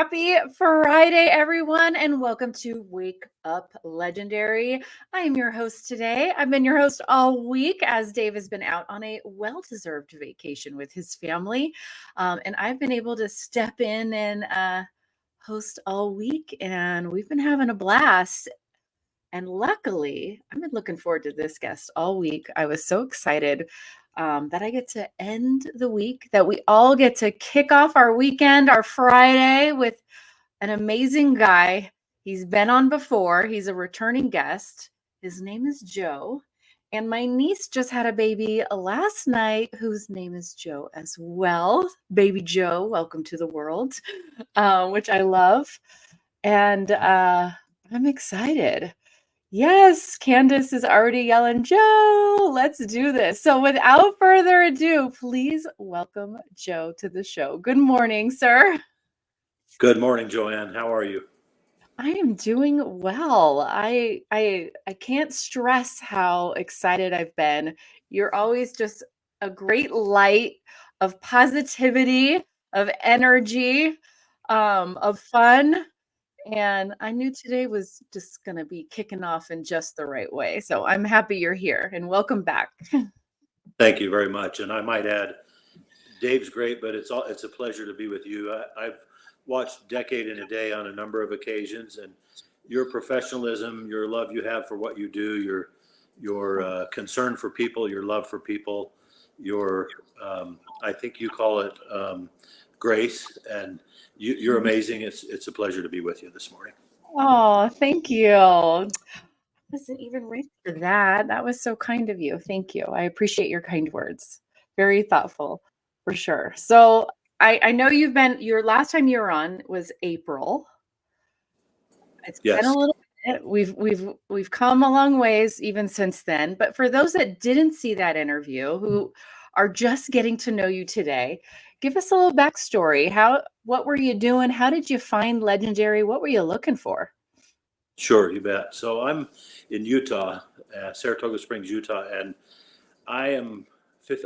Happy Friday, everyone, and welcome to Wake Up Legendary. I am your host today. I've been your host all week as Dave has been out on a well-deserved vacation with his family. And I've been able to step in and host all week, and we've been having a blast. And luckily, I've been looking forward to this guest all week. I was so excited that I get to end the week, that we all get to kick off our weekend, our Friday, with an amazing guy. He's been on before. He's a returning guest. His name is Joe. And my niece just had a baby last night whose name is Joe as well. Baby Joe, welcome to the world, which I love. And I'm excited. Yes, Candace is already yelling, Joe, let's do this. So without further ado, please welcome Joe to the show. Good morning, sir. Good morning, Joanne. How are you? I am doing well. I can't stress how excited I've been. You're always just a great light of positivity, of energy, of fun. And I knew today was just going to be kicking off in just the right way. So I'm happy you're here and welcome back. Thank you very much. And I might add, Dave's great, but it's a pleasure to be with you. I've watched Decade in a Day on a number of occasions, and your professionalism, your love you have for what you do, your concern for people, your love for people, your I think you call it grace, and you're amazing. It's a pleasure to be with you this morning. Oh, thank you. I wasn't even ready for that. That was so kind of you. Thank you. I appreciate your kind words. Very thoughtful, for sure. So I know your last time you were on was April. It's been Yes. a little bit. We've come a long ways even since then. But for those that didn't see that interview, who are just getting to know you today, give us a little backstory. What were you doing? How did you find Legendary? What were you looking for? Sure, you bet. So I'm in Utah, Saratoga Springs, Utah, and I am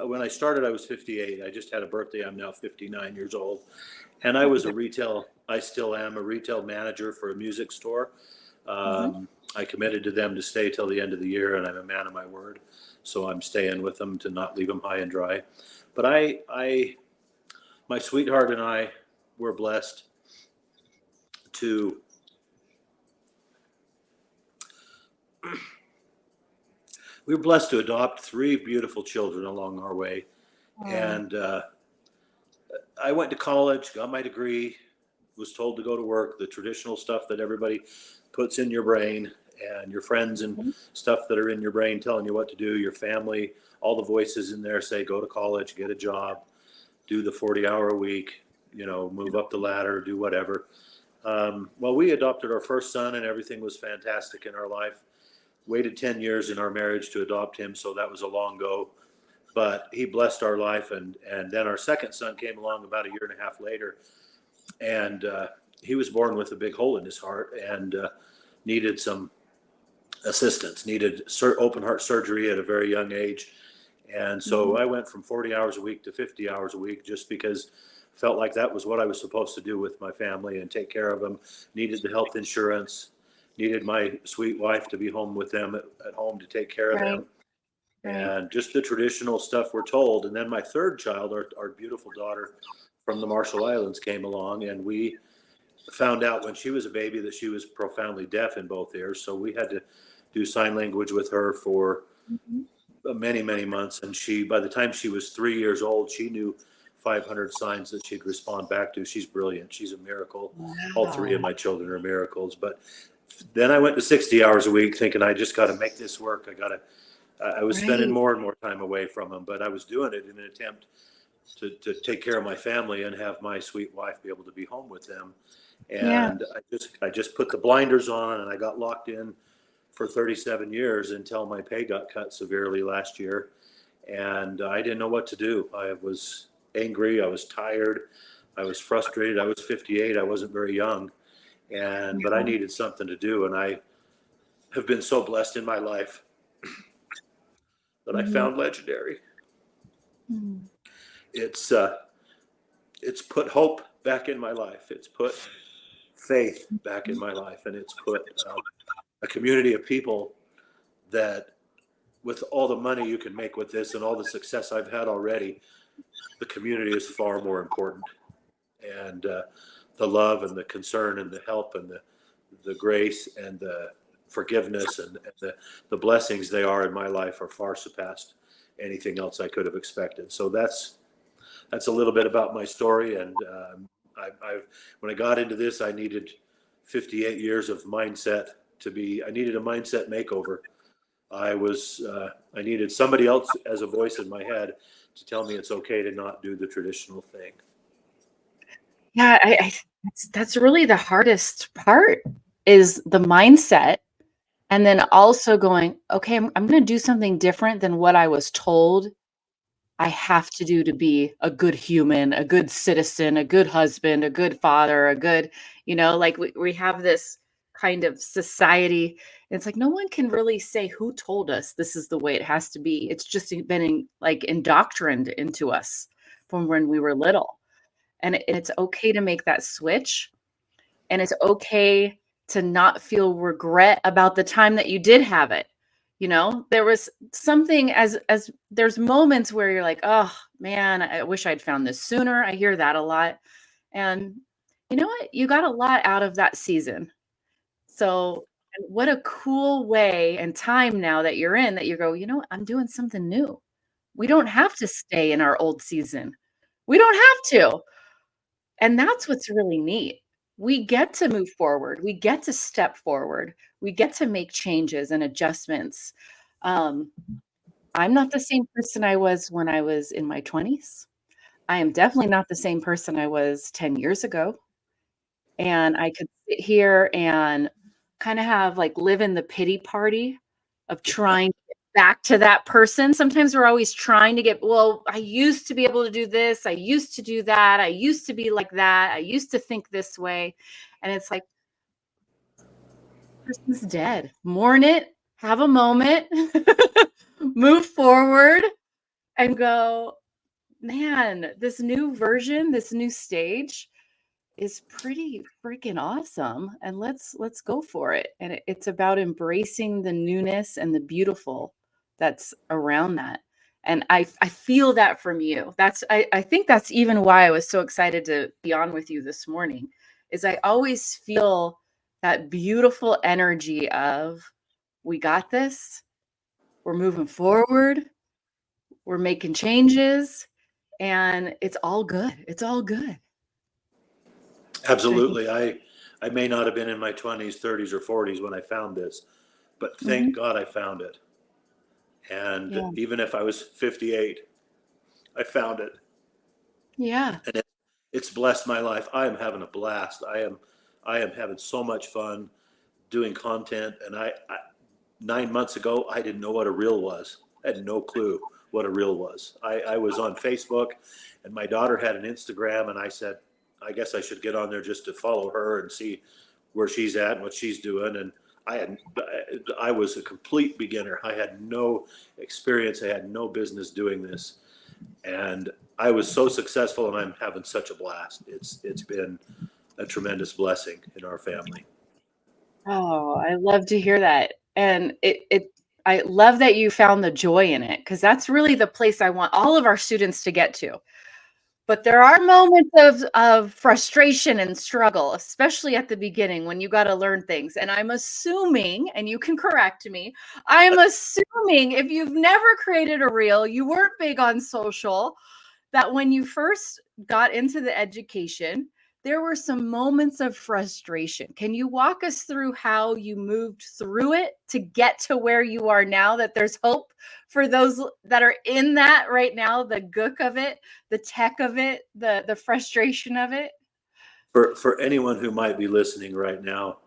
when I started, I was 58. I just had a birthday. I'm now 59 years old, and I still am a retail manager for a music store. I committed to them to stay till the end of the year, and I'm a man of my word, so I'm staying with them to not leave them high and dry. But my sweetheart and I were blessed to adopt three beautiful children along our way. And I went to college, got my degree, was told to go to work, the traditional stuff that everybody puts in your brain, and your friends and stuff that are in your brain telling you what to do, your family, all the voices in there say, go to college, get a job, do the 40-hour a week, move up the ladder, do whatever. Well, we adopted our first son, and everything was fantastic in our life. Waited 10 years in our marriage to adopt him, so that was a long go. But he blessed our life, and then our second son came along about a year and a half later, and he was born with a big hole in his heart and needed some assistance, needed open heart surgery at a very young age. And so I went from 40 hours a week to 50 hours a week just because I felt like that was what I was supposed to do with my family and take care of them. Needed the health insurance, needed my sweet wife to be home with them at home to take care of them. And just the traditional stuff we're told. And then my third child, our beautiful daughter from the Marshall Islands, came along, and we found out when she was a baby that she was profoundly deaf in both ears. So we had to do sign language with her for many, many months. And by the time she was 3 years old, she knew 500 signs that she'd respond back to. She's brilliant. She's a miracle. Wow. All three of my children are miracles. But then I went to 60 hours a week thinking I just got to make this work. I was spending more and more time away from them, but I was doing it in an attempt to take care of my family and have my sweet wife be able to be home with them. And I just put the blinders on, and I got locked in for 37 years until my pay got cut severely last year. And I didn't know what to do. I was angry. I was tired. I was frustrated. I was 58. I wasn't very young. But I needed something to do. And I have been so blessed in my life that I found Legendary. It's put hope back in my life. It's put faith back in my life, and it's put a community of people that, with all the money you can make with this and all the success I've had already, the community is far more important. And the love and the concern and the help and the grace and the forgiveness and the blessings they are in my life are far surpassed anything else I could have expected. So that's a little bit about my story. And when I got into this, I needed 58 years of mindset I needed a mindset makeover. I needed somebody else as a voice in my head to tell me it's okay to not do the traditional thing. Yeah, that's really the hardest part, is the mindset. And then also going, okay, I'm going to do something different than what I was told I have to do to be a good human, a good citizen, a good husband, a good father, a good, like we have this kind of society. It's like no one can really say who told us this is the way it has to be. It's just been indoctrined into us from when we were little. And it's okay to make that switch. And it's okay to not feel regret about the time that you did have it. There was something, as there's moments where you're like, oh man, I wish I'd found this sooner. I hear that a lot. And you know what? You got a lot out of that season. So what a cool way and time now that you're in, that you go, I'm doing something new. We don't have to stay in our old season. We don't have to. And that's what's really neat. We get to move forward. We get to step forward. We get to make changes and adjustments. I'm not the same person I was when I was in my 20s. I am definitely not the same person I was 10 years ago. And I could sit here and kind of live in the pity party of trying to get back to that person. Sometimes we're always trying to well, I used to be able to do this. I used to do that. I used to be like that. I used to think this way. And it's like, person's dead. Mourn it, have a moment, move forward and go, man, this new version, this new stage is pretty freaking awesome, and let's go for it. And it's about embracing the newness and the beautiful that's around that. And I feel that from you. I think that's even why I was so excited to be on with you this morning, is I always feel that beautiful energy of, we got this, we're moving forward, we're making changes, and it's all good. It's all good. Absolutely. I may not have been in my 20s, 30s, or 40s when I found this, but thank God I found it. And even if I was 58, I found it. Yeah. And it's blessed my life. I am having a blast. I am having so much fun doing content. And I 9 months ago, I didn't know what a reel was. I had no clue what a reel was. I was on Facebook, and my daughter had an Instagram, and I said, I guess I should get on there just to follow her and see where she's at and what she's doing. And I was a complete beginner. I had no experience. I had no business doing this. And I was so successful, and I'm having such a blast. It's been a tremendous blessing in our family. Oh, I love to hear that. And I love that you found the joy in it, because that's really the place I want all of our students to get to. But there are moments of frustration and struggle, especially at the beginning when you got to learn things. And I'm assuming, and you can correct me, I'm assuming if you've never created a reel, you weren't big on social, that when you first got into the education, there were some moments of frustration. Can you walk us through how you moved through it to get to where you are now, that there's hope for those that are in that right now, the gook of it, the tech of it, the frustration of it? For anyone who might be listening right now,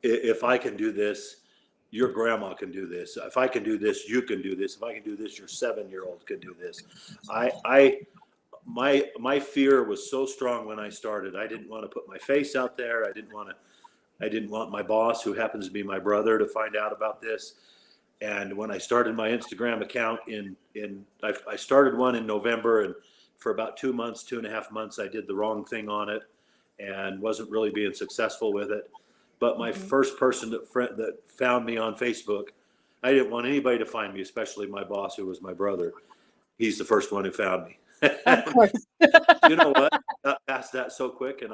if I can do this, your grandma can do this. If I can do this, you can do this. If I can do this, your 7-year-old can do this. My fear was so strong when I started. I didn't want to put my face out there. I didn't want my boss, who happens to be my brother, to find out about this. And when I started my Instagram account I started one in November, and for about 2.5 months, I did the wrong thing on it. and wasn't really being successful with it. But my first person that found me on Facebook, I didn't want anybody to find me, especially my boss, who was my brother. He's the first one who found me. Of course. You know what? Got past that so quick, and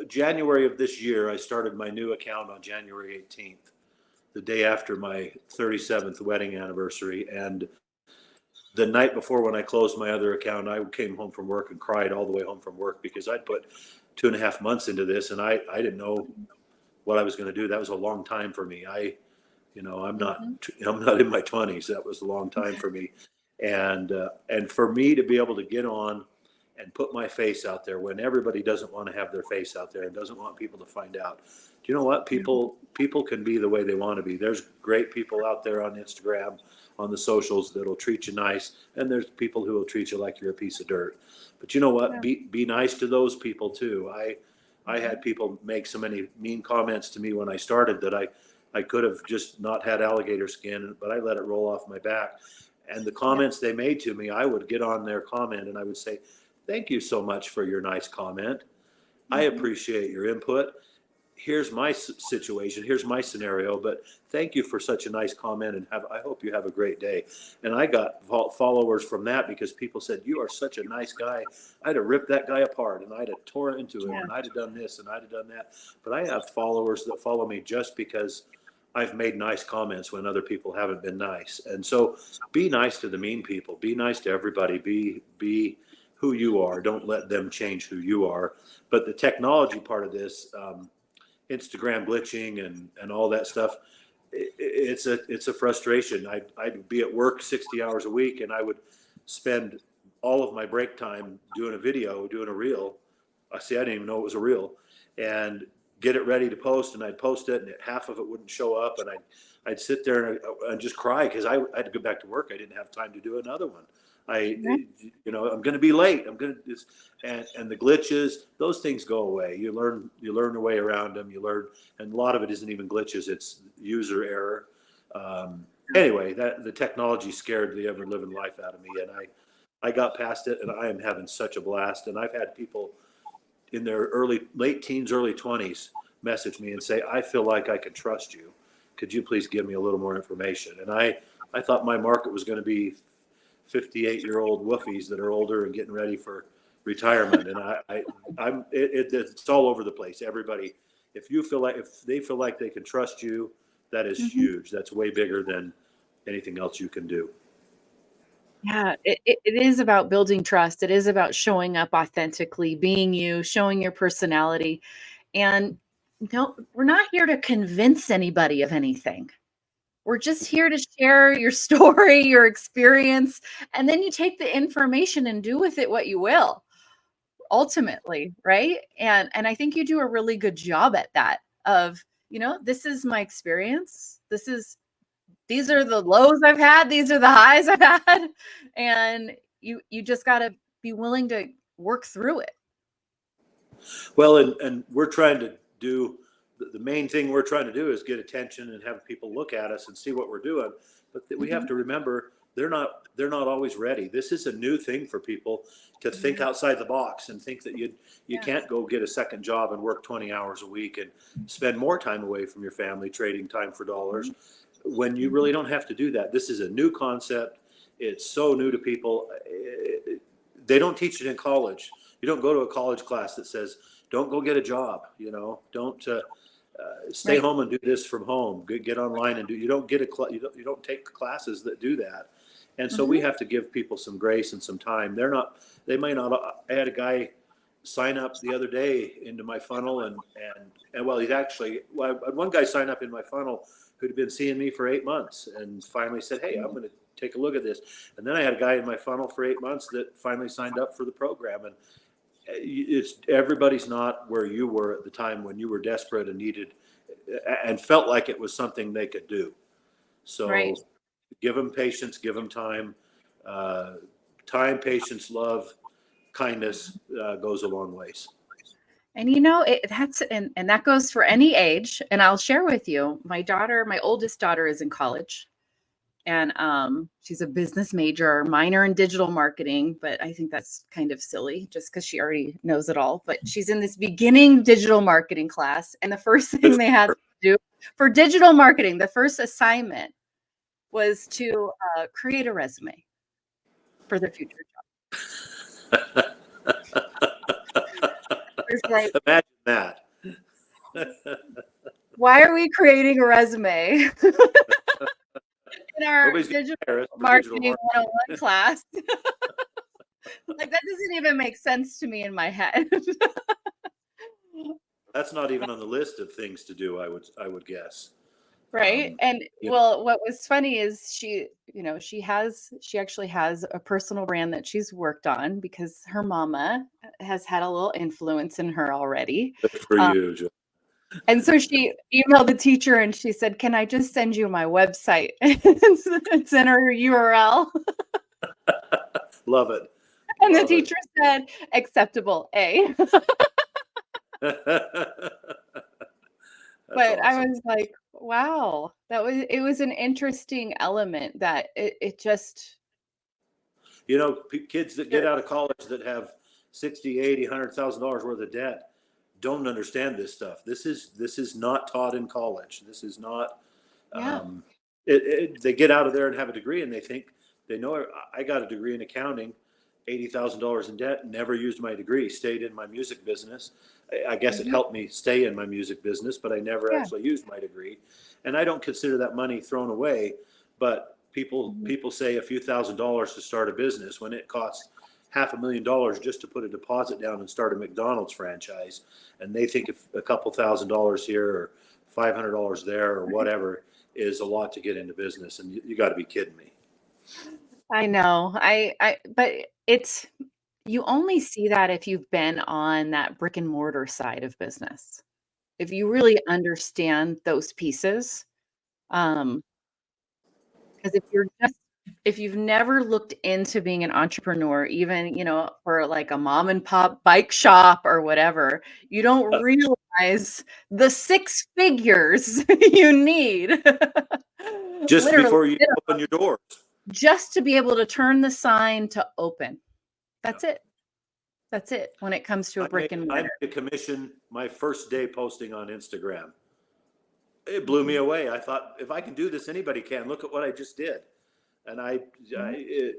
January of this year, I started my new account on January 18th, the day after my 37th wedding anniversary. And the night before, when I closed my other account, I came home from work and cried all the way home from work because I'd put 2.5 months into this, and I didn't know what I was going to do. That was a long time for me. I'm not in my 20s. That was a long time for me. And for me to be able to get on and put my face out there when everybody doesn't want to have their face out there and doesn't want people to find out. Do you know what? People can be the way they want to be. There's great people out there on Instagram, on the socials, that'll treat you nice, and there's people who will treat you like you're a piece of dirt. But you know what? Yeah. Be nice to those people too. I had people make so many mean comments to me when I started that I could have just not had alligator skin, but I let it roll off my back. And the comments they made to me, I would get on their comment and I would say, thank you so much for your nice comment. I appreciate your input. Here's my situation. Here's my scenario, but thank you for such a nice comment, and I hope you have a great day. And I got followers from that because people said, you are such a nice guy. I'd have ripped that guy apart and I'd have torn into him and I'd have done this and I'd have done that. But I have followers that follow me just because I've made nice comments when other people haven't been nice. And so be nice to the mean people. Be nice to everybody. Be who you are. Don't let them change who you are. But the technology part of this, Instagram glitching and all that stuff, it's a frustration. I'd be at work 60 hours a week, and I would spend all of my break time doing a video, doing a reel. I didn't even know it was a reel, and get it ready to post, and I'd post it, and half of it wouldn't show up, and I'd sit there and just cry because I had to go back to work. I didn't have time to do another one. I'm going to be late. And the glitches, those things go away. You learn your way around them. And a lot of it isn't even glitches. It's user error. Anyway, the technology scared the ever living life out of me. And I got past it, and I am having such a blast. And I've had people in their late teens, early 20s message me and say, I feel like I can trust you. Could you please give me a little more information? And I thought my market was going to be 58-year-old woofies that are older and getting ready for retirement. And it's all over the place. Everybody, if they feel like they can trust you, that is huge. That's way bigger than anything else you can do. Yeah, it is about building trust. It is about showing up authentically, being you, showing your personality. And no, we're not here to convince anybody of anything. We're just here to share your story, your experience, and then you take the information and do with it what you will, ultimately, right? And I think you do a really good job at that of, this is my experience. These are the lows I've had. These are the highs I've had. And you just got to be willing to work through it. Well, and we're trying to do, the main thing we're trying to do is get attention and have people look at us and see what we're doing. But we have to remember, they're not always ready. This is a new thing for people to think outside the box and think that you can't go get a second job and work 20 hours a week and spend more time away from your family, trading time for dollars, when you really don't have to do that. This is a new concept. It's so new to people. They don't teach it in college. You don't go to a college class that says, don't go get a job, don't stay home and do this from home, get online and you don't don't take classes that do that. And so we have to give people some grace and some time. They might not. I had a guy sign up the other day into my funnel and well, I had one guy sign up in my funnel who'd been seeing me for 8 months and finally said, hey, I'm going to take a look at this. And then I had a guy in my funnel for 8 months that finally signed up for the program. And everybody's not where you were at the time when you were desperate and needed and felt like it was something they could do. So give them patience, give them time. Time, patience, love, kindness goes a long ways. And that goes for any age. And I'll share with you, my oldest daughter is in college. And she's a business major, minor in digital marketing, but I think that's kind of silly just because she already knows it all. But she's in this beginning digital marketing class, and the first thing they had to do for digital marketing, the first assignment was to create a resume for the future job. It's like, Imagine that. why are we creating a resume in our Nobody's gonna digital hire us for marketing digital 101 class? Like, that doesn't even make sense to me in my head. That's not even on the list of things to do, I would guess. Right. And Yeah. well, what was funny is she actually has a personal brand that she's worked on because her mama has had a little influence in her already. Good for you, Joe. And so she emailed the teacher and she said, "Can I just send you my website?" It's in her URL. Love it. And the Love it. teacher said, "Acceptable, A." But I awesome. was like, wow, it was an interesting element that it just You know, kids that get out of college that have 60, 80, $100,000 worth of debt don't understand this stuff. This is not taught in college. This is not. yeah. They get out of there and have a degree, and they think they know. I got a degree in accounting, $80,000 in debt. Never used my degree. Stayed in my music business. I guess it Mhm. helped me stay in my music business, but I never Yeah. actually used my degree, and I don't consider that money thrown away. But Mhm. people say a few $1,000s to start a business when it costs $500,000 just to put a deposit down and start a McDonald's franchise, and they think if a couple $1,000s here or $500 there or whatever is a lot to get into business, and you got to be kidding me. I know. But it's you only see that if you've been on that brick and mortar side of business. If you really understand those pieces, um, because if you've never looked into being an entrepreneur, even, for like a mom and pop bike shop or whatever, you don't realize the 6 figures you need. Just Literally, before you open your doors. just to be able to turn the sign to open. That's it. That's it when it comes to a brick and I mortar. made a commission my first day posting on Instagram. It blew me Mhm, away. I thought, if I can do this, anybody can. Look at what I just did. And mhm.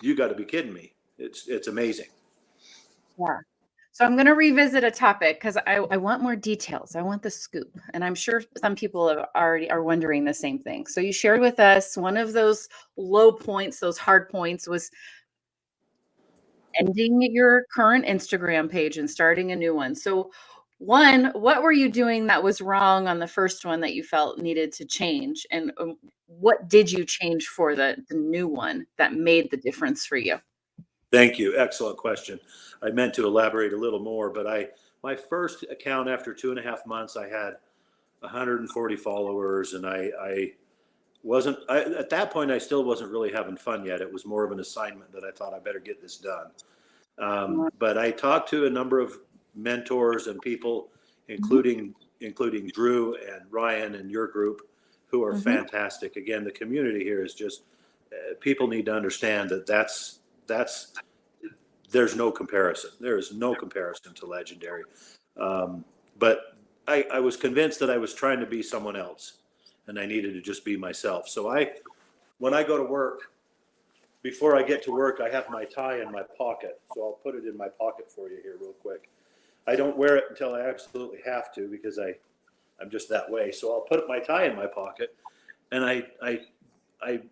you got to be kidding me. It's amazing. Yeah. So I'm gonna revisit a topic because I want more details. I want the scoop, and I'm sure some people are wondering the same thing. So you shared with us one of those low points, those hard points was ending your current Instagram page and starting a new one. So one, what were you doing that was wrong on the first one that you felt needed to change? And what did you change for the new one that made the difference for you? Thank you. Excellent question. I meant to elaborate a little more, but my first account after 2.5 months, I had 140 followers, and I wasn't at that point. I still wasn't really having fun yet. It was more of an assignment that I thought I better get this done. But I talked to a number of mentors and people, Mhm, including Drew and Ryan and your group, who are mhm. fantastic. Again, the community here is just people need to understand that that's there's no comparison. There is no comparison to Legendary. Um, but I was convinced that I was trying to be someone else, and I needed to just be myself. So when I go to work, before I get to work, I have my tie in my pocket. So I'll put it in my pocket for you here real quick. I don't wear it until I absolutely have to because I'm just that way. So I'll put my tie in my pocket, and I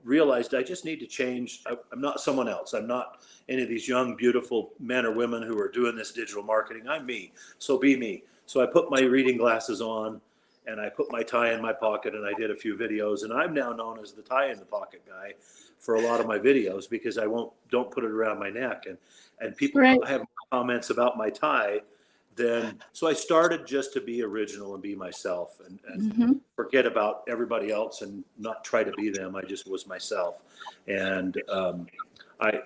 realized I just need to change. I'm not someone else. I'm not any of these young, beautiful men or women who are doing this digital marketing. I'm me. So be me. So I put my reading glasses on and I put my tie in my pocket and I did a few videos. And I'm now known as the tie in the pocket guy for a lot of my videos because don't put it around my neck. And people Right. have comments about my tie. So I started just to be original and be myself and Mhm. forget about everybody else and not try to be them. I just was myself, and I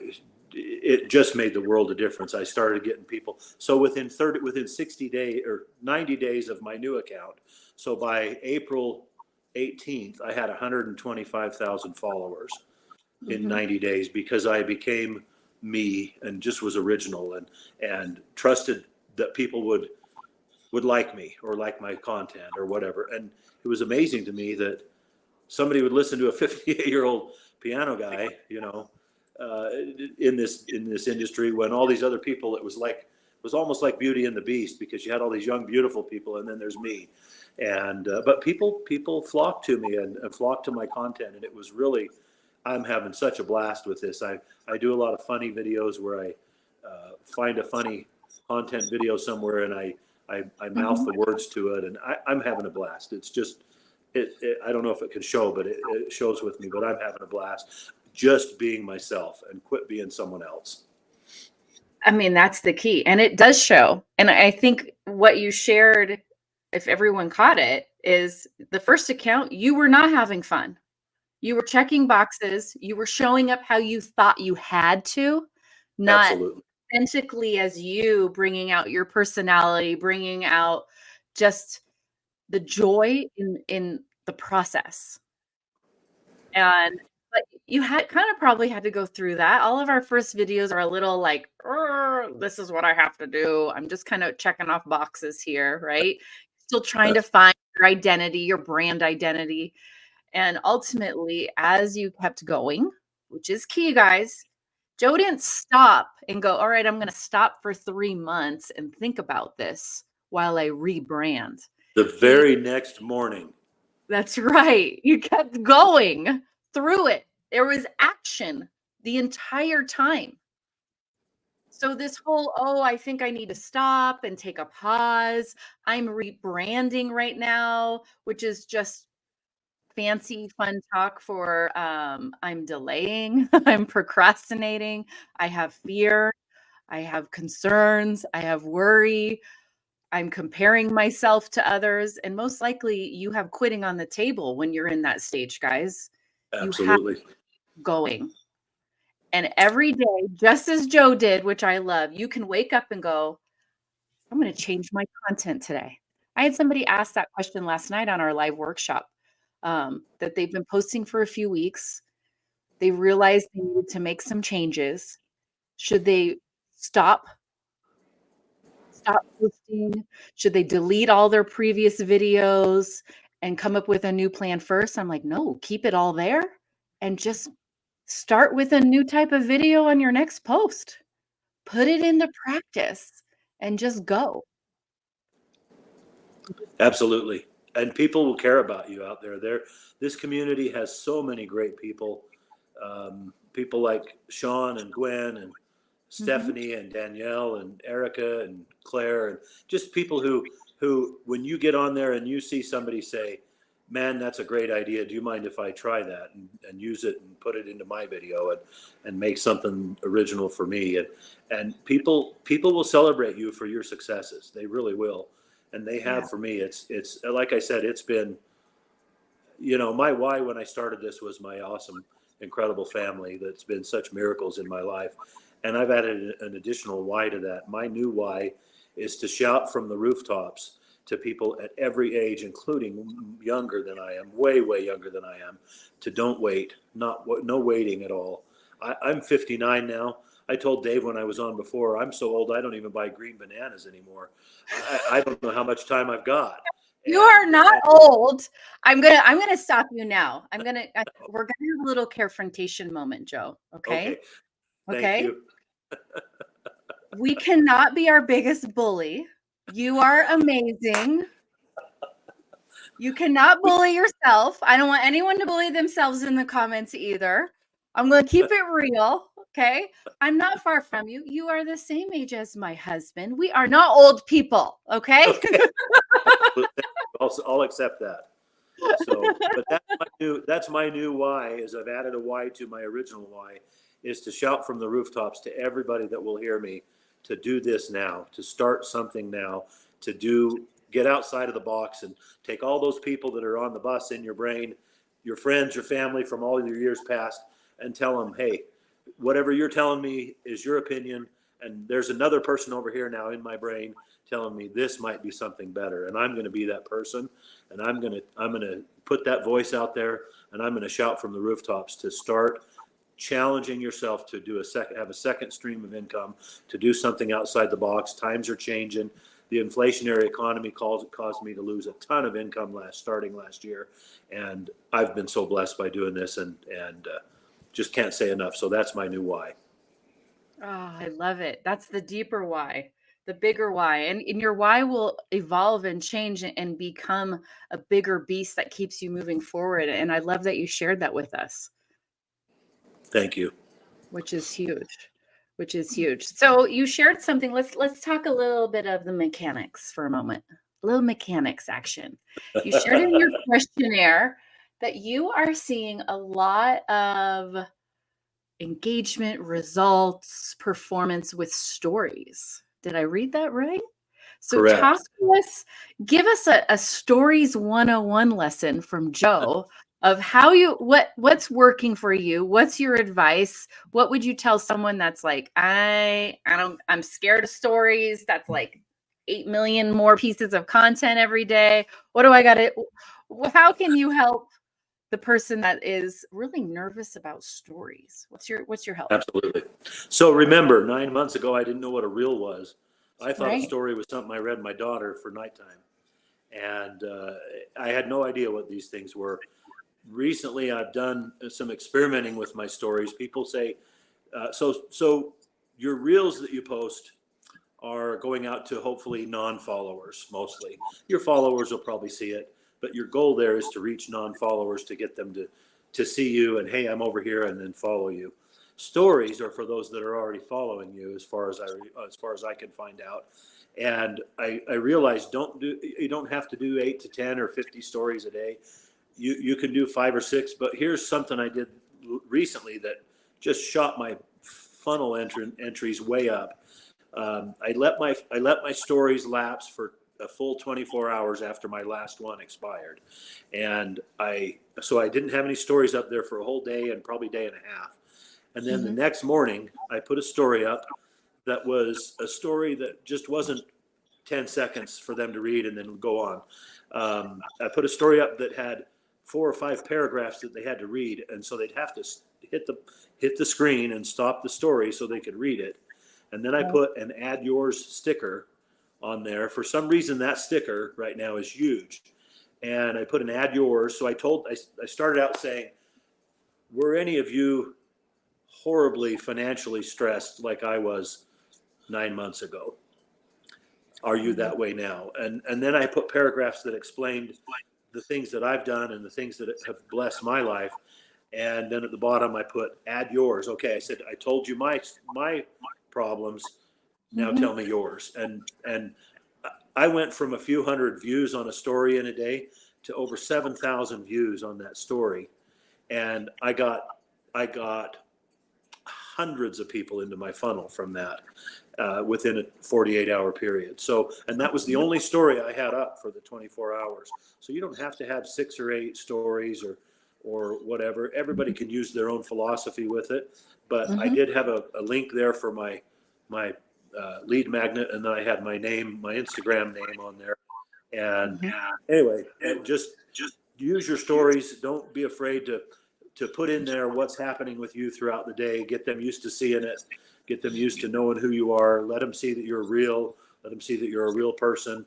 it just made the world a difference. I started getting people. So within 60 days or 90 days of my new account, so by April 18th, I had 125,000 followers in Mhm. 90 days because I became me and just was original and trusted that people would like me or like my content or whatever. And it was amazing to me that somebody would listen to a 58-year-old piano guy, in this industry, when all these other people, it was almost like Beauty and the Beast, because you had all these young, beautiful people, and then there's me. And but people flocked to me and flocked to my content, and it was really, I'm having such a blast with this. I do a lot of funny videos where I find a funny content video somewhere, and I mouth the words to it, and I'm having a blast. It's just, I don't know if it can show, but it shows with me, but I'm having a blast just being myself and quit being someone else. I mean, that's the key. And it does show. And I think what you shared, if everyone caught it, is the first account, you were not having fun. You were checking boxes. You were showing up how you thought you had to, not Absolutely. authentically as you, bringing out your personality, bringing out just the joy in the process. And but you had kind of probably had to go through that. All of our first videos are a little like, this is what I have to do. I'm just kind of checking off boxes here, right? Still trying to find your identity, your brand identity. And ultimately, as you kept going, which is key, guys, Joe didn't stop and go, all right, I'm going to stop for 3 months and think about this while I rebrand. The very next morning. That's right. You kept going through it. There was action the entire time. So this whole, oh, I think I need to stop and take a pause. I'm rebranding right now, which is just fancy fun talk for I'm delaying, I'm procrastinating, I have fear, I have concerns, I have worry, I'm comparing myself to others, and most likely you have quitting on the table when you're in that stage, guys. You have Absolutely. going. And every day, just as Joe did, which I love, you can wake up and go, I'm going to change my content today. I had somebody ask that question last night on our live workshop, that they've been posting for a few weeks. They realized they needed to make some changes. Should they stop posting? Should they delete all their previous videos and come up with a new plan first? I'm like, no, keep it all there and just start with a new type of video on your next post. Put it into practice and just go. Absolutely. And people will care about you out there. This community has so many great people. People like Sean and Gwen and Stephanie and Danielle and Erica and Claire, and just people who when you get on there and you see somebody say, man, that's a great idea. Do you mind if I try that and use it and put it into my video and make something original for me? And people will celebrate you for your successes. They really will. And they have Yeah. for me. It's like I said, it's been, my why when I started this was my awesome, incredible family that's been such miracles in my life. And I've added an additional why to that. My new why is to shout from the rooftops to people at every age, including younger than I am, way, way younger than I am, to don't wait, no waiting at all. I'm 59 now. I told Dave when I was on before, I'm so old I don't even buy green bananas anymore. I don't know how much time I've got. You are not old. I'm gonna stop you now. We're gonna have a little confrontation moment, Joe. Okay. Thank you. We cannot be our biggest bully. You are amazing. You cannot bully yourself. I don't want anyone to bully themselves in the comments either. I'm going to keep it real. Okay. I'm not far from you. You are the same age as my husband. We are not old people. Okay. I'll accept that. So, but that's my new why, is I've added a why to my original why, is to shout from the rooftops to everybody that will hear me to do this now, to start something now, get outside of the box and take all those people that are on the bus in your brain, your friends, your family from all your years past, and tell them, hey, whatever you're telling me is your opinion, and there's another person over here now in my brain telling me this might be something better, and I'm going to be that person, and I'm gonna put that voice out there, and I'm gonna shout from the rooftops to start challenging yourself to have a second stream of income, to do something outside the box. Times are changing. The inflationary economy caused me to lose a ton of income starting last year, and I've been so blessed by doing this, and just can't say enough. So that's my new why. Oh, I love it. That's the deeper why, the bigger why. And your why will evolve and change and become a bigger beast that keeps you moving forward. And I love that you shared that with us. Thank you. Which is huge. So you shared something. Let's talk a little bit of the mechanics for a moment. A little mechanics action. You shared in your questionnaire that you are seeing a lot of engagement, results, performance with stories. Did I read that right? So Correct. talk to us, give us a stories 101 lesson from Joe of how what's working for you. What's your advice? What would you tell someone that's like, I'm scared of stories. That's like 8 million more pieces of content every day. What do I got to, how can you help the person that is really nervous about stories? What's your help? Absolutely. So remember, 9 months ago, I didn't know what a reel was. I thought Right. a story was something I read my daughter for nighttime. And I had no idea what these things were. Recently, I've done some experimenting with my stories. People say, so your reels that you post are going out to hopefully non-followers mostly. Your followers will probably see it, but your goal there is to reach non-followers, to get them to see you and, hey, I'm over here, and then follow you. Stories are for those that are already following you, as far as I can find out. And I realized you don't have to do 8 to 10 or 50 stories a day. You can do 5 or 6. But here's something I did recently that just shot my funnel entries way up. I let my stories lapse for a full 24 hours after my last one expired, and so I didn't have any stories up there for a whole day and probably day and a half. And then the next morning, I put a story up that was a story that just wasn't 10 seconds for them to read and then go on. I put a story up that had 4 or 5 paragraphs that they had to read, and so they'd have to hit the screen and stop the story so they could read it. And then I put an Add Yours sticker on there. For some reason, that sticker right now is huge. And I put an Add Yours. So I started out saying, were any of you horribly financially stressed like I was 9 months ago? Are you that way now? And then I put paragraphs that explained the things that I've done and the things that have blessed my life. And then at the bottom, I put Add Yours. Okay, I said, I told you my problems. Now tell me yours. And I went from a few hundred views on a story in a day to over 7,000 views on that story. And I got hundreds of people into my funnel from that within a 48-hour period. So, and that was the only story I had up for the 24 hours. So you don't have to have 6 or 8 stories or whatever. Everybody can use their own philosophy with it. But I did have a link there for my lead magnet, and then I had my Instagram name on there. And anyway, just use your stories. Don't be afraid to put in there what's happening with you throughout the day. Get them used to seeing it. Get them used to knowing who you are. Let them see that you're real. Let them see that you're a real person.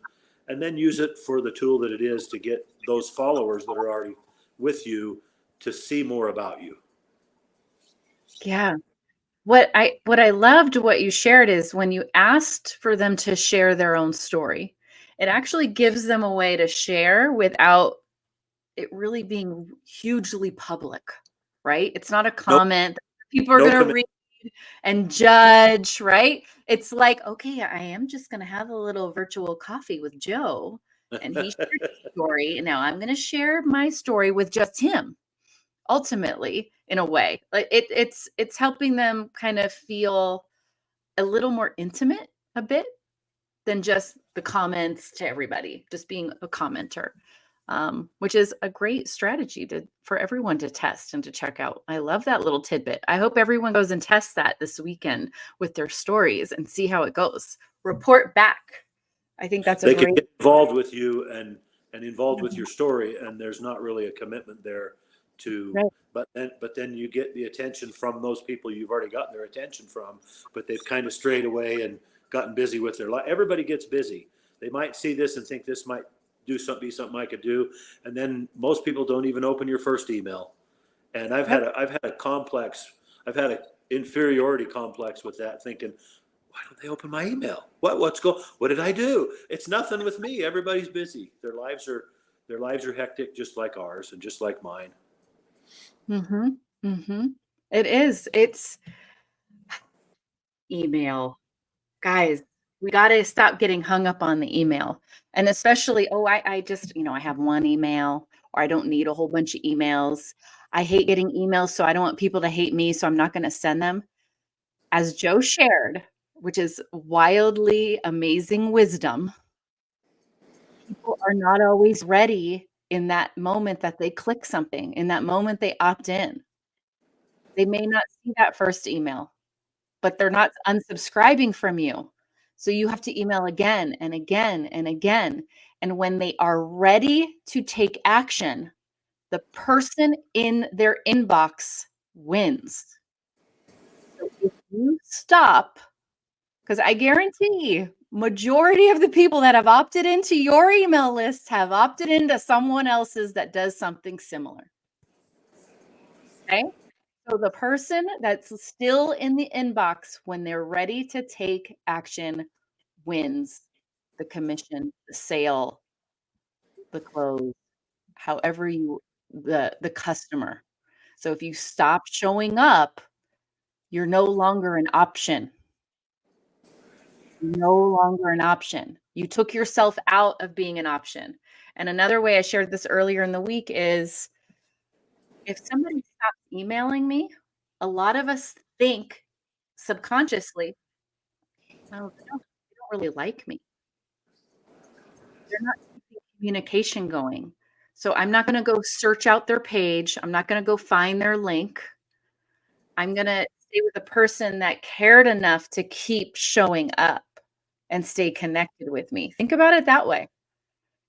And then use it for the tool that it is to get those followers that are already with you to see more about you. Yeah. What I loved what you shared is when you asked for them to share their own story, it actually gives them a way to share without it really being hugely public, right? It's not a comment that people are going to read and judge, right? It's like, okay, I am just going to have a little virtual coffee with Joe, and he shared his story. And now I'm going to share my story with just him. Ultimately, in a way, like it's helping them kind of feel a little more intimate a bit than just the comments to everybody, just being a commenter, which is a great strategy for everyone to test and to check out. I love that little tidbit. I hope everyone goes and tests that this weekend with their stories and see how it goes. Report back. I think that's they can get involved with you and and involved with your story, and there's not really a commitment there to, Right. but then you get the attention from those people you've already got their attention from, but they've kind of strayed away and gotten busy with their life. Everybody gets busy. They might see this and think this might be something I could do, and then most people don't even open your first email. And I've had an inferiority complex with that, thinking, why don't they open my email? What did I do? It's nothing with me. Everybody's busy. Their lives are hectic, just like ours and just like mine. Mm-hmm. Mm-hmm. It is. It's email. Guys, we got to stop getting hung up on the email. And especially, I just, I have one email, or I don't need a whole bunch of emails. I hate getting emails, so I don't want people to hate me, so I'm not going to send them. As Joe shared, which is wildly amazing wisdom, people are not always ready in that moment that they click something, in that moment they opt in. They may not see that first email, but they're not unsubscribing from you. So you have to email again and again and again. And when they are ready to take action, the person in their inbox wins. So if you stop, because I guarantee majority of the people that have opted into your email list have opted into someone else's that does something similar. Okay? So the person that's still in the inbox when they're ready to take action wins the commission, the sale, the close, however the customer. So if you stop showing up, you're no longer an option. No longer an option. You took yourself out of being an option. And another way I shared this earlier in the week is if somebody stops emailing me, a lot of us think subconsciously, oh, they don't really like me. They're not keeping communication going. So I'm not going to go search out their page. I'm not going to go find their link. I'm going to stay with a person that cared enough to keep showing up and stay connected with me. Think about it that way.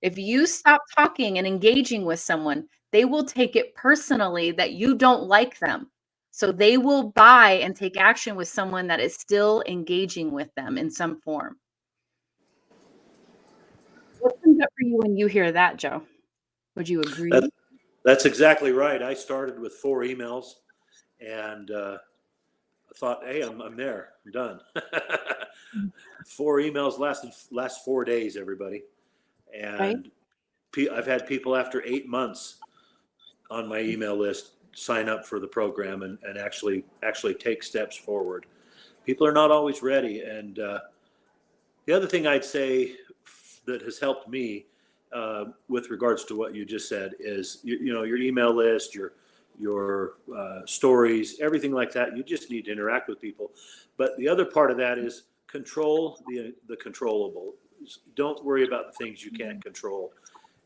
If you stop talking and engaging with someone, they will take it personally that you don't like them. So they will buy and take action with someone that is still engaging with them in some form. What comes up for you when you hear that, Joe? Would you agree? That's exactly right. I started with 4 emails, and I thought, hey, I'm there. I'm done. 4 emails last 4 days, everybody. Right? And I've had people after 8 months on my email list sign up for the program and actually take steps forward. People are not always ready. And the other thing I'd say that has helped me with regards to what you just said is, your email list, your stories, everything like that. You just need to interact with people. But the other part of that is control the controllable. Don't worry about the things you can't control.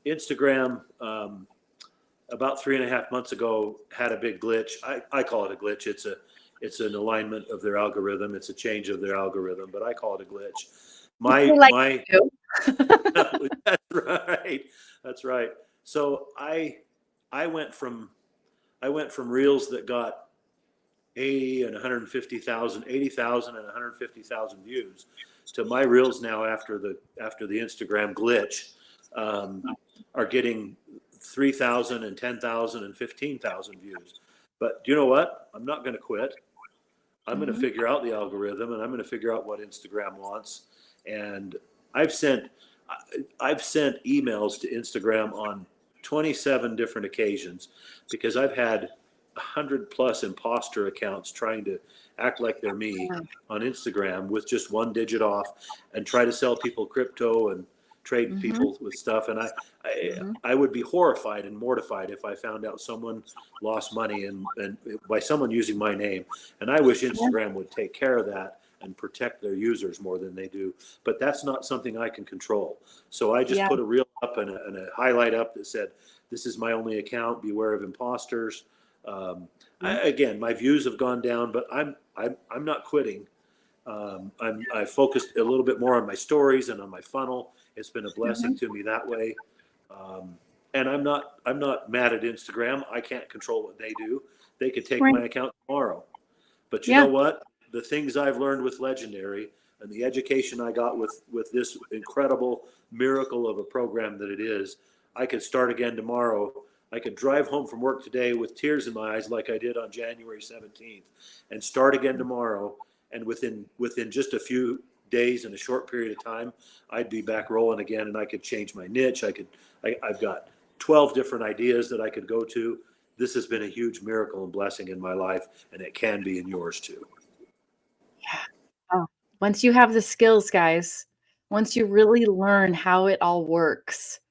Instagram, about 3.5 months ago, had a big glitch. I call it a glitch. It's an alignment of their algorithm. It's a change of their algorithm, but I call it a glitch. That's right. That's right. So I went from reels that got 80 and 150,000, 80,000 and 150,000 views to my reels now after the Instagram glitch are getting 3,000 and 10,000 and 15,000 views. But you know what? I'm not going to quit. I'm going to figure out the algorithm, and I'm going to figure out what Instagram wants. And I've sent emails to Instagram on 27 different occasions because I've had 100+ imposter accounts trying to act like they're me on Instagram with just 1 digit off and try to sell people crypto and trade people with stuff. And I would be horrified and mortified if I found out someone lost money and by someone using my name. And I wish Instagram would take care of that and protect their users more than they do. But that's not something I can control. So I just put a reel up and a highlight up that said, this is my only account, beware of imposters. Again, my views have gone down, but I'm not quitting. I focused a little bit more on my stories and on my funnel. It's been a blessing to me that way. And I'm not mad at Instagram. I can't control what they do. They could take Right. my account tomorrow. But you Yeah. know what? The things I've learned with Legendary and the education I got with this incredible miracle of a program that it is, I could start again tomorrow. I could drive home from work today with tears in my eyes like I did on January 17th and start again tomorrow. And within just a few days and a short period of time, I'd be back rolling again and I could change my niche. I've got 12 different ideas that I could go to. This has been a huge miracle and blessing in my life, and it can be in yours too. Yeah. Oh, once you have the skills, guys, once you really learn how it all works,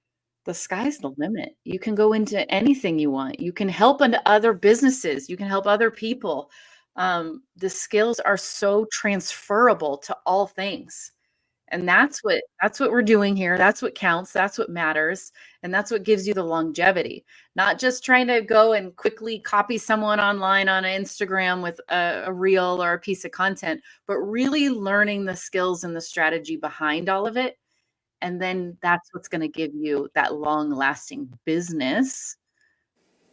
the sky's the limit. You can go into anything you want. You can help into other businesses. You can help other people. The skills are so transferable to all things. And that's what we're doing here. That's what counts. That's what matters. And that's what gives you the longevity. Not just trying to go and quickly copy someone online on Instagram with a reel or a piece of content, but really learning the skills and the strategy behind all of it. And then that's what's going to give you that long lasting business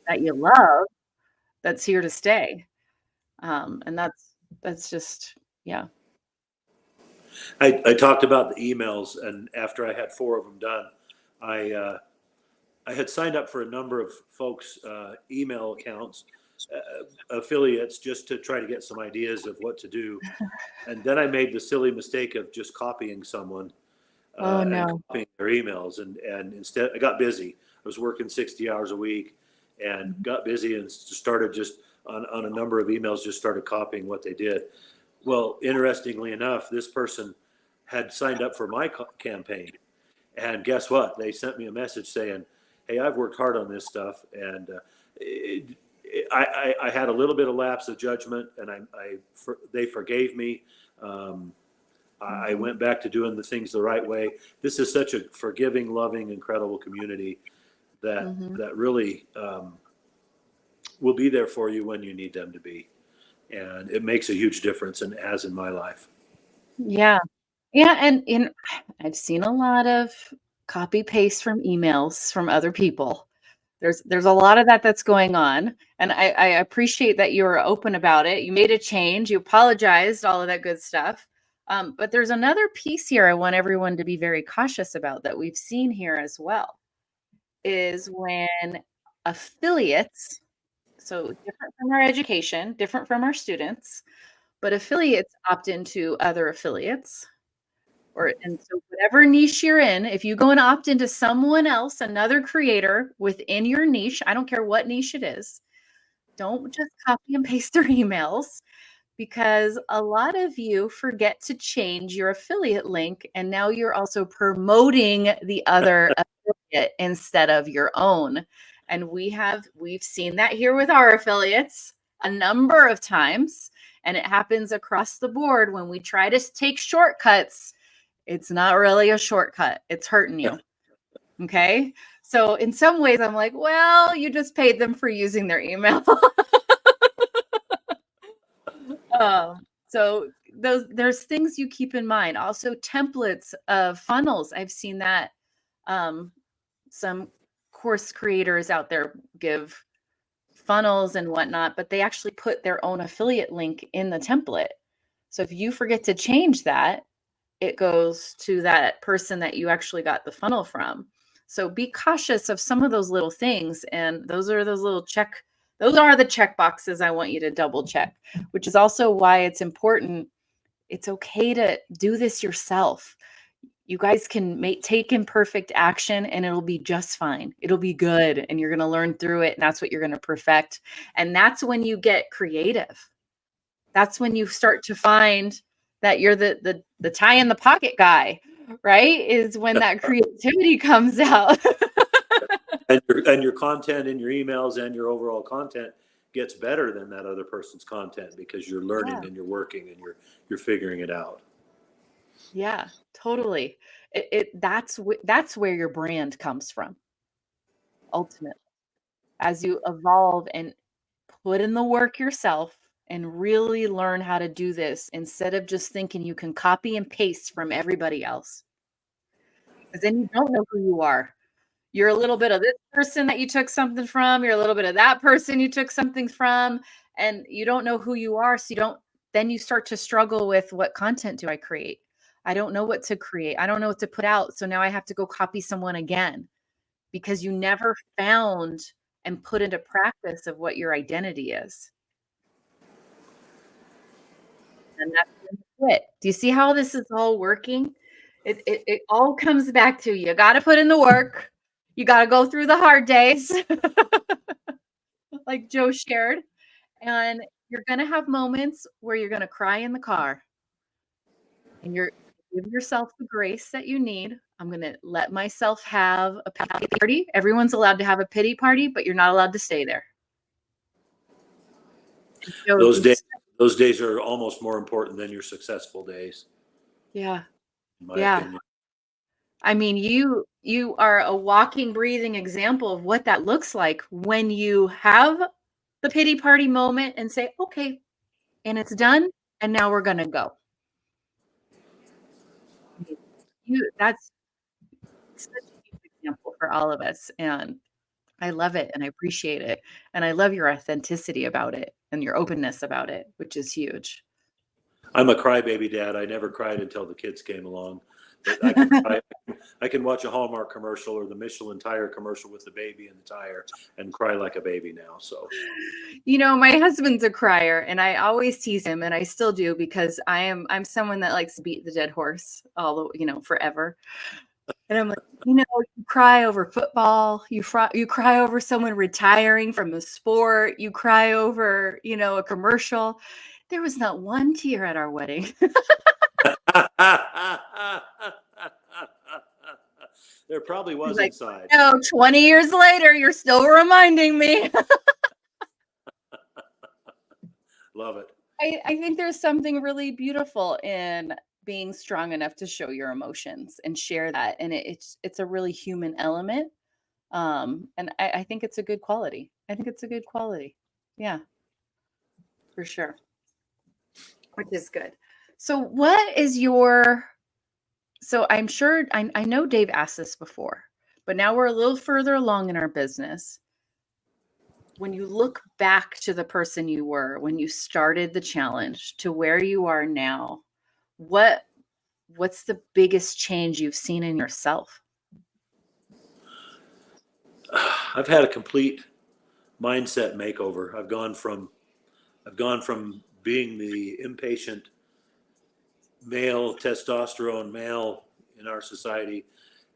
that you love that's here to stay. And that's just, yeah. I talked about the emails, and after I had 4 of them done, I had signed up for a number of folks' email accounts, affiliates, just to try to get some ideas of what to do. And then I made the silly mistake of just copying someone Oh, and no. copying their emails. And instead, I got busy. I was working 60 hours a week and Mhm. got busy and started just on a number of emails, just started copying what they did. Well, interestingly enough, this person had signed up for my campaign. And guess what? They sent me a message saying, "Hey, I've worked hard on this stuff, and I had a little bit of lapse of judgment, and they forgave me. Um, I Mhm. went back to doing the things the right way. This is such a forgiving, loving, incredible community Mhm. that really will be there for you when you need them to be, and it makes a huge difference, and it has in my life." Yeah. Yeah, and I've seen a lot of copy paste from emails from other people. There's a lot of that that's going on, and I appreciate that you were open about it. You made a change, you apologized, all of that good stuff. But there's another piece here I want everyone to be very cautious about that we've seen here as well, is when affiliates, so different from our education, different from our students, but affiliates opt into other affiliates or and so whatever niche you're in, if you go and opt into someone else, another creator within your niche, I don't care what niche it is, don't just copy and paste their emails because a lot of you forget to change your affiliate link and now you're also promoting the other affiliate instead of your own. And we've seen that here with our affiliates a number of times, and it happens across the board when we try to take shortcuts. It's not really a shortcut. It's hurting you. Okay. So in some ways, I'm like, well, you just paid them for using their email. So there's things you keep in mind. Also, templates of funnels. I've seen that some course creators out there give funnels and whatnot, but they actually put their own affiliate link in the template. So if you forget to change that, it goes to that person that you actually got the funnel from. So be cautious of some of those little things. And those are the check boxes I want you to double check, which is also why it's important. It's okay to do this yourself. You guys can take imperfect action and it'll be just fine. It'll be good. And you're going to learn through it. And that's what you're going to perfect. And that's when you get creative. That's when you start to find that you're the tie in the pocket guy, right? Is when that creativity comes out. And your content in your emails and your overall content gets better than that other person's content because you're Yeah. learning and you're working and you're figuring it out. Yeah, totally. That's where your brand comes from, ultimately. As you evolve and put in the work yourself and really learn how to do this instead of just thinking you can copy and paste from everybody else. Because then you don't know who you are. You're a little bit of this person that you took something from. You're a little bit of that person you took something from, and you don't know who you are. So then you start to struggle with, what content do I create? I don't know what to create. I don't know what to put out. So now I have to go copy someone again, because you never found and put into practice of what your identity is. And that's when you quit. Do you see how this is all working? It all comes back to, you got to put in the work. You got to go through the hard days, like Joe shared. And you're going to have moments where you're going to cry in the car, and you're give yourself the grace that you need. I'm going to let myself have a pity party. Everyone's allowed to have a pity party, but you're not allowed to stay there. So Those days are almost more important than your successful days. yeah. In my opinion. I mean, you are a walking, breathing example of what that looks like when you have the pity party moment and say, okay, and it's done, and now we're gonna go. That's such a huge example for all of us, and I love it, and I appreciate it, and I love your authenticity about it and your openness about it, which is huge. I'm a crybaby dad. I never cried until the kids came along. But I can watch a Hallmark commercial or the Michelin tire commercial with the baby in the tire and cry like a baby now. So, My husband's a crier, and I always tease him, and I still do, because I'm someone that likes to beat the dead horse forever. And I'm like, you cry over football, you cry over someone retiring from a sport, you cry over, a commercial. There was not one tear at our wedding. there probably was Like, inside. no, 20 years later, you're still reminding me. Love it. I think there's something really beautiful in being strong enough to show your emotions and share that. And it's a really human element. And I think it's a good quality. I think it's a good quality. Yeah, for sure. Which is good. So I'm sure, I know Dave asked this before, but now we're a little further along in our business. When you look back to the person you were when you started the challenge to where you are now, what's the biggest change you've seen in yourself? I've had a complete mindset makeover. I've gone from being the impatient male, testosterone male in our society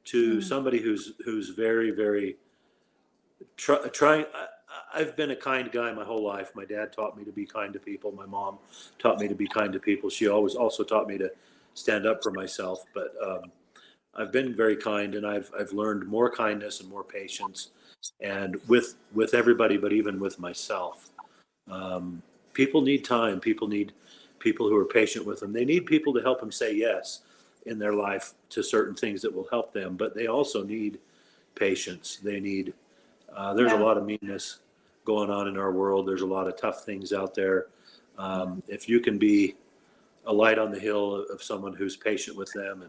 to somebody who's very, very trying. I've been a kind guy my whole life. My dad taught me to be kind to people. My mom taught me to be kind to people. She always also taught me to stand up for myself. But I've been very kind, and I've learned more kindness and more patience, and with everybody, but even with myself. People need time. People need people who are patient with them. They need people to help them say yes in their life to certain things that will help them. But they also need patience. They need. There's a lot of meanness going on in our world. There's a lot of tough things out there. If you can be a light on the hill of someone who's patient with them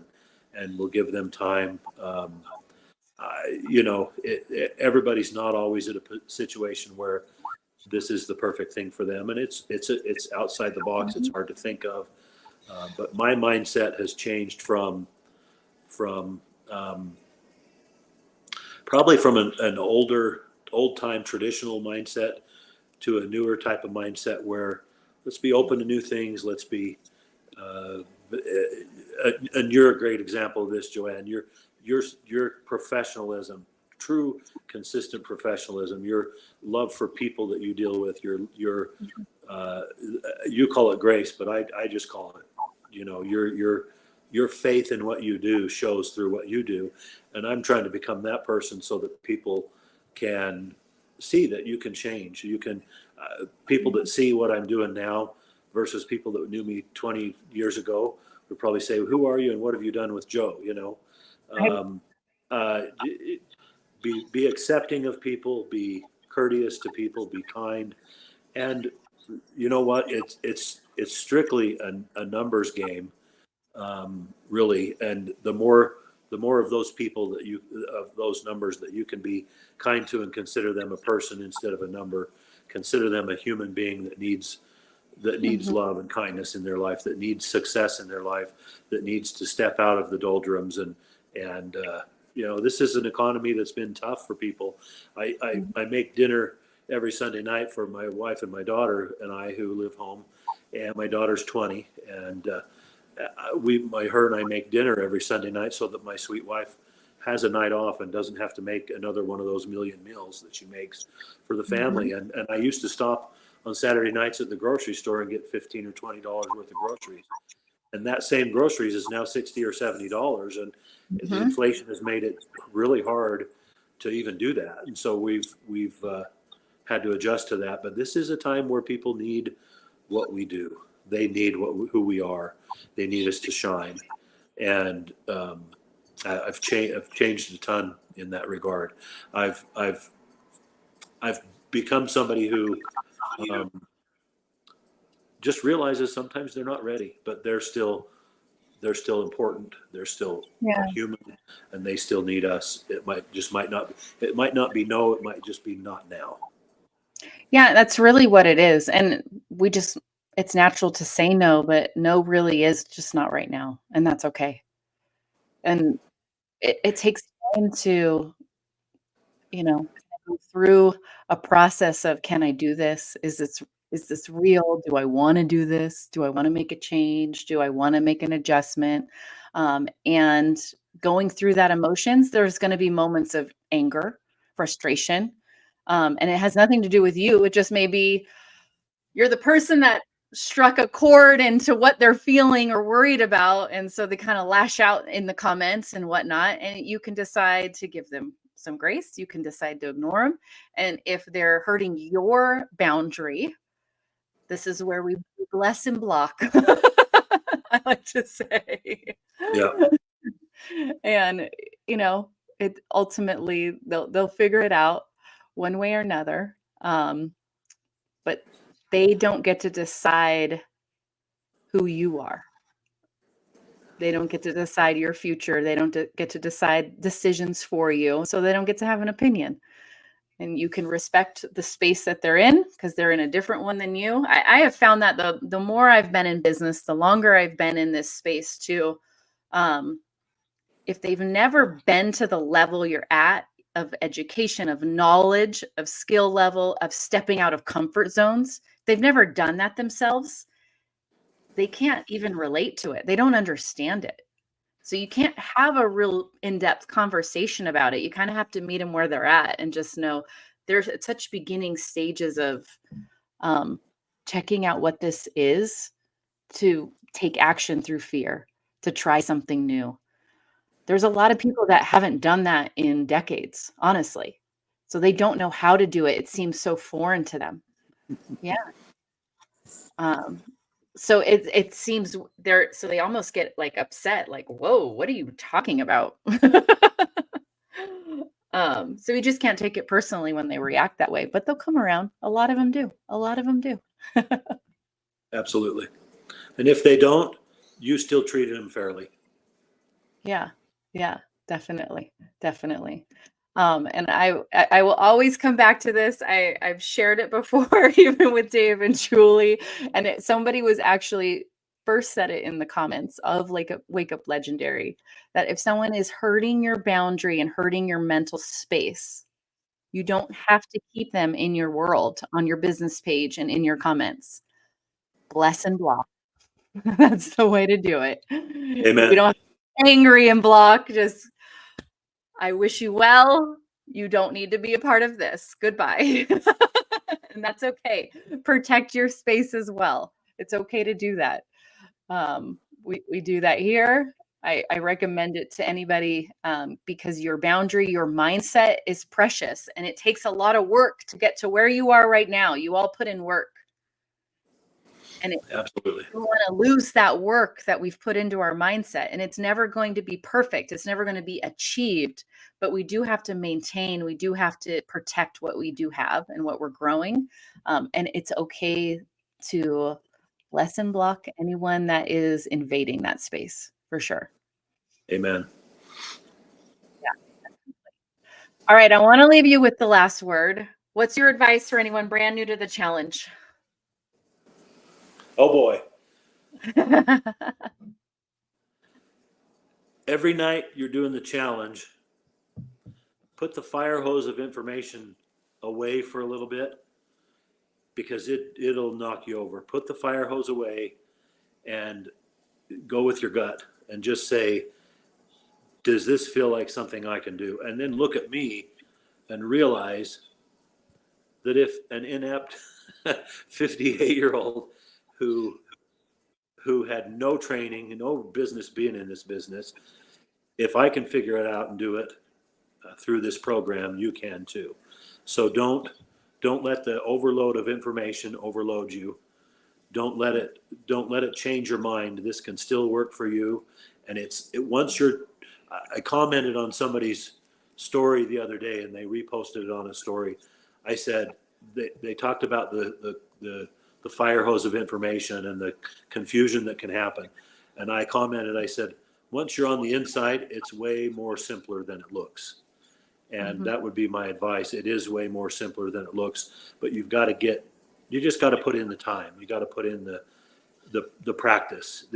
and will give them time, everybody's not always at a situation where this is the perfect thing for them, and it's outside the box. It's hard to think of, but my mindset has changed from probably from an old time traditional mindset to a newer type of mindset where let's be open to new things. Let's be, and you're a great example of this, Joanne. Your professionalism, true, consistent professionalism, your love for people that you deal with, your you call it grace, but I just call it, your faith in what you do shows through what you do. And I'm trying to become that person so that people can see that you can change. You can, people that see what I'm doing now versus people that knew me 20 years ago would probably say, who are you and what have you done with Joe? Be accepting of people, be courteous to people, be kind. And you know what? It's strictly a numbers game. Really, and the more the more of those people that you, of those numbers that you can be kind to and consider them a person instead of a number, consider them a human being that needs love and kindness in their life, that needs success in their life, that needs to step out of the doldrums. And this is an economy that's been tough for people. I make dinner every Sunday night for my wife and my daughter and I, who live home, and my daughter's 20, and her and I make dinner every Sunday night so that my sweet wife has a night off and doesn't have to make another one of those million meals that she makes for the family. And I used to stop on Saturday nights at the grocery store and get $15 or $20 worth of groceries. And that same groceries is now $60 or $70. And the inflation has made it really hard to even do that. And so we've had to adjust to that. But this is a time where people need what we do. They need who we are. They need us to shine. And I've changed a ton in that regard. I've become somebody who just realizes sometimes they're not ready, but they're still important. They're still human, and they still need us. It might not be no. It might just be not now. Yeah, that's really what it is. And it's natural to say no, but no really is just not right now. And that's okay. And it takes time to, go through a process of, can I do this? Is this real? Do I want to do this? Do I want to make a change? Do I want to make an adjustment? And going through that emotions, there's going to be moments of anger, frustration. And it has nothing to do with you. It just may be you're the person that struck a chord into what they're feeling or worried about. And so they kind of lash out in the comments and whatnot. And you can decide to give them some grace. You can decide to ignore them. And if they're hurting your boundary, this is where we bless and block. I like to say. Yeah. And, it ultimately they'll figure it out one way or another. But they don't get to decide who you are. They don't get to decide your future. They don't get to decide decisions for you. So they don't get to have an opinion. And you can respect the space that they're in because they're in a different one than you. I have found that the more I've been in business, the longer I've been in this space too. If they've never been to the level you're at of education, of knowledge, of skill level, of stepping out of comfort zones, they've never done that themselves. They can't even relate to it. They don't understand it. So you can't have a real in-depth conversation about it. You kind of have to meet them where they're at and just know there's such beginning stages of checking out what this is, to take action through fear, to try something new. There's a lot of people that haven't done that in decades, honestly. So they don't know how to do it. It seems so foreign to them. Yeah. So it seems so they almost get like upset, like, whoa, what are you talking about? So you just can't take it personally when they react that way, but they'll come around. A lot of them do. Absolutely. And if they don't, you still treated them fairly. Yeah, definitely. And I will always come back to this. I've shared it before, even with Dave and Julie, and somebody was actually first said it in the comments of Wake Up Legendary, that if someone is hurting your boundary and hurting your mental space, you don't have to keep them in your world, on your business page, and in your comments. Bless and block. That's the way to do it. Amen. We don't have to be angry and block. Just, I wish you well. You don't need to be a part of this. Goodbye. And that's okay. Protect your space as well. It's okay to do that. We do that here. I recommend it to anybody because your boundary, your mindset is precious, and it takes a lot of work to get to where you are right now. You all put in work. And absolutely, we want to lose that work that we've put into our mindset, and it's never going to be perfect. It's never going to be achieved, but we do have to maintain, we do have to protect what we do have and what we're growing. And it's okay to lesson block anyone that is invading that space, for sure. Amen. All right, I want to leave you with the last word. What's your advice for anyone brand new to the challenge? Oh boy. Every night you're doing the challenge, put the fire hose of information away for a little bit, because it'll knock you over. Put the fire hose away and go with your gut and just say, does this feel like something I can do? And then look at me and realize that if an inept 58-year-old who had no training, no business being in this business, if I can figure it out and do it through this program, you can too. So don't let the overload of information overload you. Don't let it change your mind. This can still work for you. And I commented on somebody's story the other day, and they reposted it on a story. I said they talked about the fire hose of information and the confusion that can happen. And I commented, I said, once you're on the inside, it's way more simpler than it looks. And that would be my advice. It is way more simpler than it looks, but you just got to put in the time. You got to put in the practice.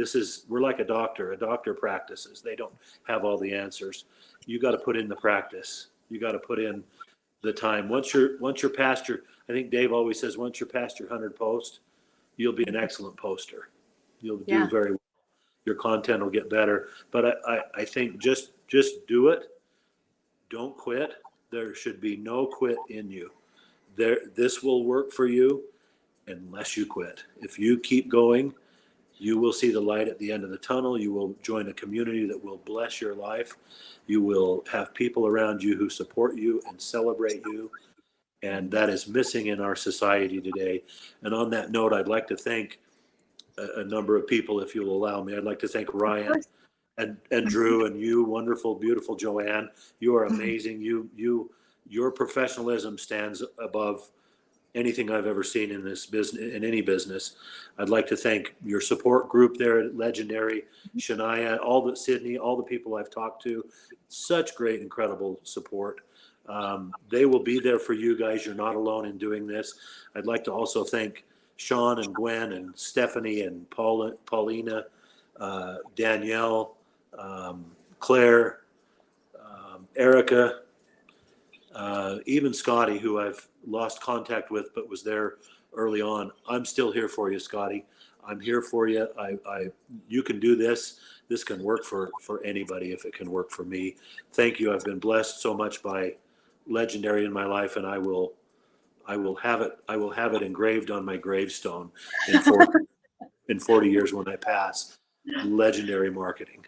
We're like a doctor. A doctor practices. They don't have all the answers. You got to put in the practice. You got to put in the time. Once you're past I think Dave always says, once you're past your 100 posts, you'll be an excellent poster. You'll do very well. Your content will get better. But I think just do it. Don't quit. There should be no quit in you. This will work for you unless you quit. If you keep going, you will see the light at the end of the tunnel. You will join a community that will bless your life. You will have people around you who support you and celebrate you. And that is missing in our society today. And on that note, I'd like to thank a number of people, if you'll allow me. I'd like to thank Ryan and Drew and you, wonderful, beautiful Joanne. You are amazing. Your professionalism stands above anything I've ever seen in this business, in any business. I'd like to thank your support group there at Legendary, Shania, Sydney, all the people I've talked to. Such great, incredible support. They will be there for you guys. You're not alone in doing this. I'd like to also thank Sean and Gwen and Stephanie and Paulina, Danielle, Claire, Erica, even Scotty, who I've lost contact with but was there early on. I'm still here for you, Scotty. I'm here for you. You can do this. This can work for anybody if it can work for me. Thank you. I've been blessed so much by Legendary in my life, and I will have it engraved on my gravestone in 40 years when I pass. Legendary marketing.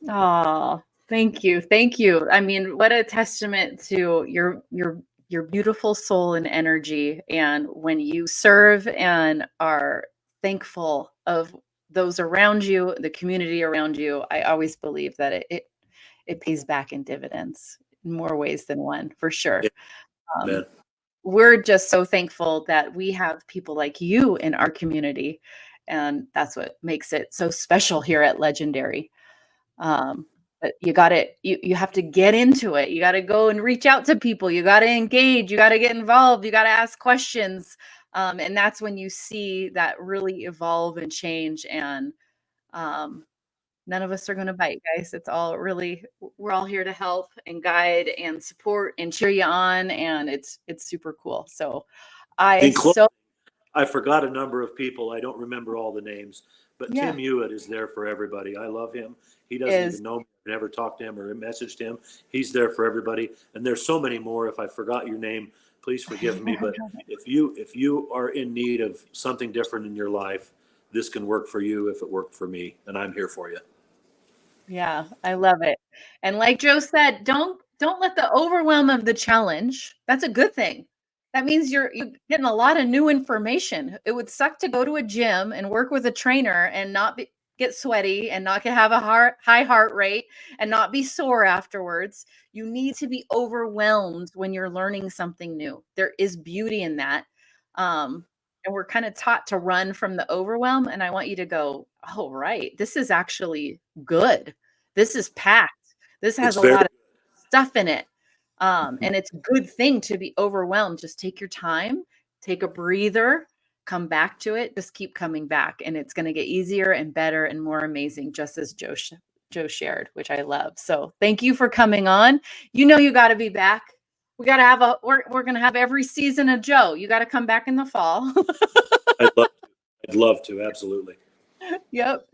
Oh, thank you. Thank you. I mean, what a testament to your beautiful soul and energy. And when you serve and are thankful of those around you, the community around you, I always believe that it pays back in dividends in more ways than one, for sure. We're just so thankful that we have people like you in our community. And that's what makes it so special here at Legendary. But you have to get into it. You got to go and reach out to people. You got to engage. You got to get involved. You got to ask questions. And that's when you see that really evolve and change. And none of us are going to bite, guys. It's all really, we're all here to help and guide and support and cheer you on. And it's super cool. So I forgot a number of people. I don't remember all the names, but Tim Hewitt is there for everybody. I love him. He doesn't even know me. I never talked to him or messaged him. He's there for everybody. And there's so many more. If I forgot your name, please forgive me. But if you are in need of something different in your life, this can work for you if it worked for me. And I'm here for you. Yeah, I love it. And like Joe said, don't let the overwhelm of the challenge. That's a good thing. That means you're getting a lot of new information. It would suck to go to a gym and work with a trainer and not get sweaty and not have a high heart rate and not be sore afterwards. You need to be overwhelmed when you're learning something new. There is beauty in that. And we're kind of taught to run from the overwhelm. And I want you to go, oh, right, this is actually good. This is packed. This has a lot of stuff in it. And it's a good thing to be overwhelmed. Just take your time, take a breather, come back to it, just keep coming back. And it's going to get easier and better and more amazing, just as Joe shared, which I love. So thank you for coming on. You know, you got to be back. We got to have we're going to have every season of Joe. You got to come back in the fall. I'd love to. Absolutely. Yep.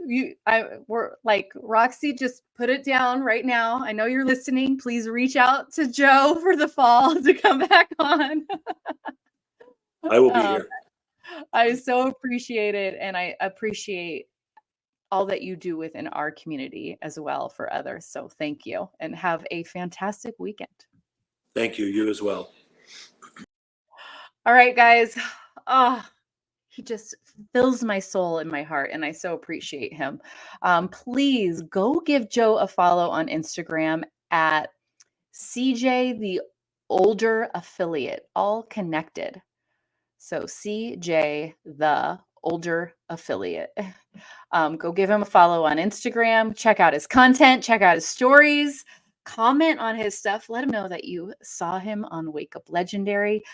We're like, Roxy, just put it down right now. I know you're listening. Please reach out to Joe for the fall to come back on. I will be here. I so appreciate it. And I appreciate all that you do within our community as well for others. So thank you and have a fantastic weekend. Thank you. You as well. All right, guys. Oh, he just fills my soul and my heart, and I so appreciate him. Please go give Joe a follow on Instagram at CJ the Older Affiliate, all connected. So CJ the Older Affiliate. Go give him a follow on Instagram. Check out his content. Check out his stories. Comment on his stuff. Let him know that you saw him on Wake Up Legendary.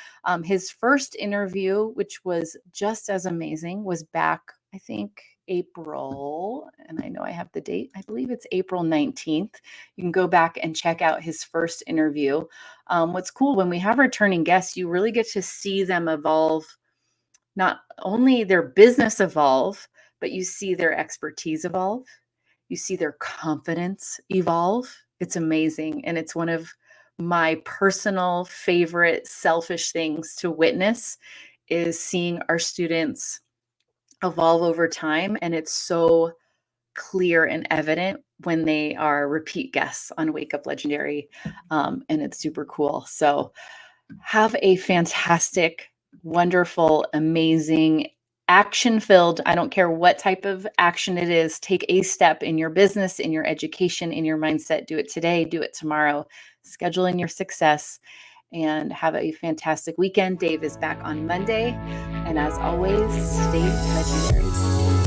His first interview, which was just as amazing, was back, I think, April. And I know I have the date. I believe it's April 19th. You can go back and check out his first interview. What's cool, when we have returning guests, you really get to see them evolve, not only their business evolve, but you see their expertise evolve. You see their confidence evolve. It's amazing. And it's one of my personal favorite selfish things to witness is seeing our students evolve over time. And it's so clear and evident when they are repeat guests on Wake Up Legendary. And it's super cool. So have a fantastic, wonderful, amazing, action-filled, I don't care what type of action it is, take a step in your business, in your education, in your mindset. Do it today, do it tomorrow. Schedule in your success and have a fantastic weekend. Dave is back on Monday. And as always, stay legendary.